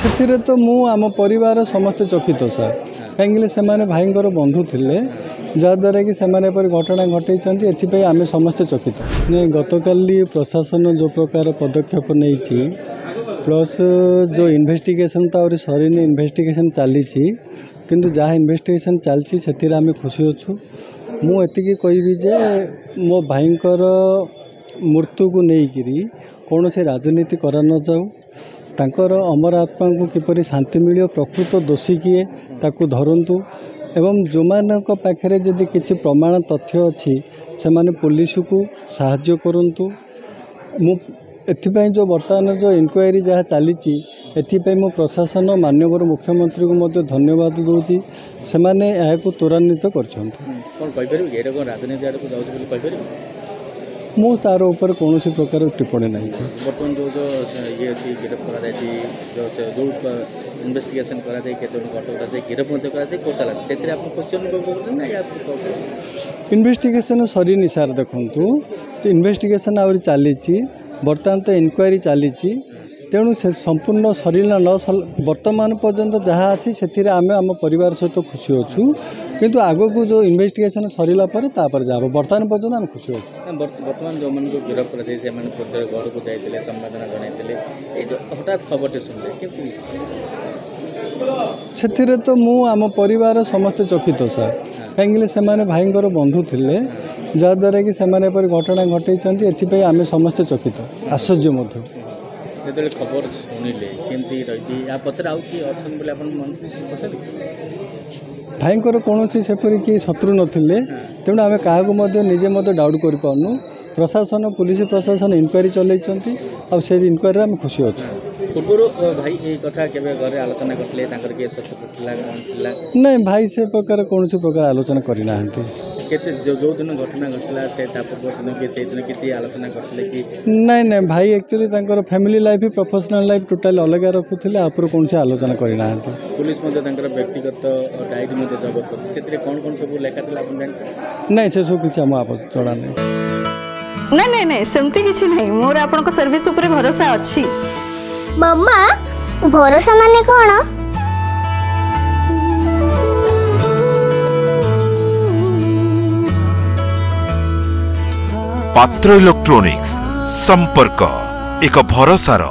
से तो मु आम परिवार समस्त चकित सर कहीं से भाईंर बंधु थे जहाद्वारा कि सेमाने पर घटना घटई एथि आम समस्ते चकित नहीं गतकाली प्रशासन जो प्रकार पदक्षेप नहीं प्लस जो इन्वेस्टिगेशन तो आहुरी सरीनी इन्वेस्टिगेशन चली किंतु जहाँ इन्वेस्टिगेशन चलती से आम खुशी अच्छु मुझे कहबी जे मो भाईंकर मृत्यु को लेकिरी कौन से राजनीति करा न जाऊ तांकर अमर आत्मा को किपरि शांति मिल प्रकृत दोषी किए ताकू धरतु एवं जो मानक पाखे जदि किसी प्रमाण तथ्य अच्छी से माने पुलिस को साहाय्य करंतु एथिपाई जो बर्तमान जो इनक्वारी जहाँ चली एथिपाई मो प्रशासन माननीय मुख्यमंत्री को मध्य धन्यवाद दूची से माने को त्वरान्वित कर मु तार ऊपर कौन प्रकार टिप्पणी नहीं बर्तमान जो जो ये गिरफ्त कर इन्वेस्टिगेशन करा गिरफ्त इन्वेस्टिगेशन सरीनी सार देखु तो इन्वेस्टिगेशन आहुरी चली बर्तमान तो इनक्वारी चली तेणु से संपूर्ण सरीला न वर्तमान पर्यंत जहाँ अच्छी से आम आम परिवार सहित खुशी अच्छु किंतु आगो को जो इन्वेस्टिगेशन सरीला जा वर्तमान पर्यंत आम खुशी अच्छु बर्तमान जो मन को गिरफ्त कर घर को जाते संवेदना जन हठात खबर शुणले से तो मु आम परिवार समस्त चकित सर कहीं से भाईंर बंधु थे जहाद्वारा कि सेमाने पर घटना घटई एथि आम समस्ते चकित आश्चर्य मध्य जो खबर शुणिले केमती रही या पचर आउ किए अच्छा भाईंर कौन सेपरी कि शत्रु नथिले तेणु आम क्या निजे डाउट कर पार्नु प्रशासन पुलिस प्रशासन इनक्वारी चलती से इनक्वारी आम खुशी अच्छे पूर्व भाई ये कथा केबे घरे आलोचना करते नहीं भाई से प्रकार कौन प्रकार आलोचना करना जो दिन घटना घटला से पूर्व दिन कि से दिन किसी आलोचना करते कि नहीं भाई actually family life professional life total अलग रखुले आप कौन से आलोचना करना पुलिस व्यक्तिगत डायरी जबत कर कौन कौन सब लेखा नहीं से सब किसी आम चढ़ा नहीं नहीं नहीं सेमती किसी नहीं मोर आपन सर्विस ऊपर भरोसा अच्छी मम्मा भरोसा माने कौन पात्र इलेक्ट्रॉनिक्स संपर्क एक भरोसार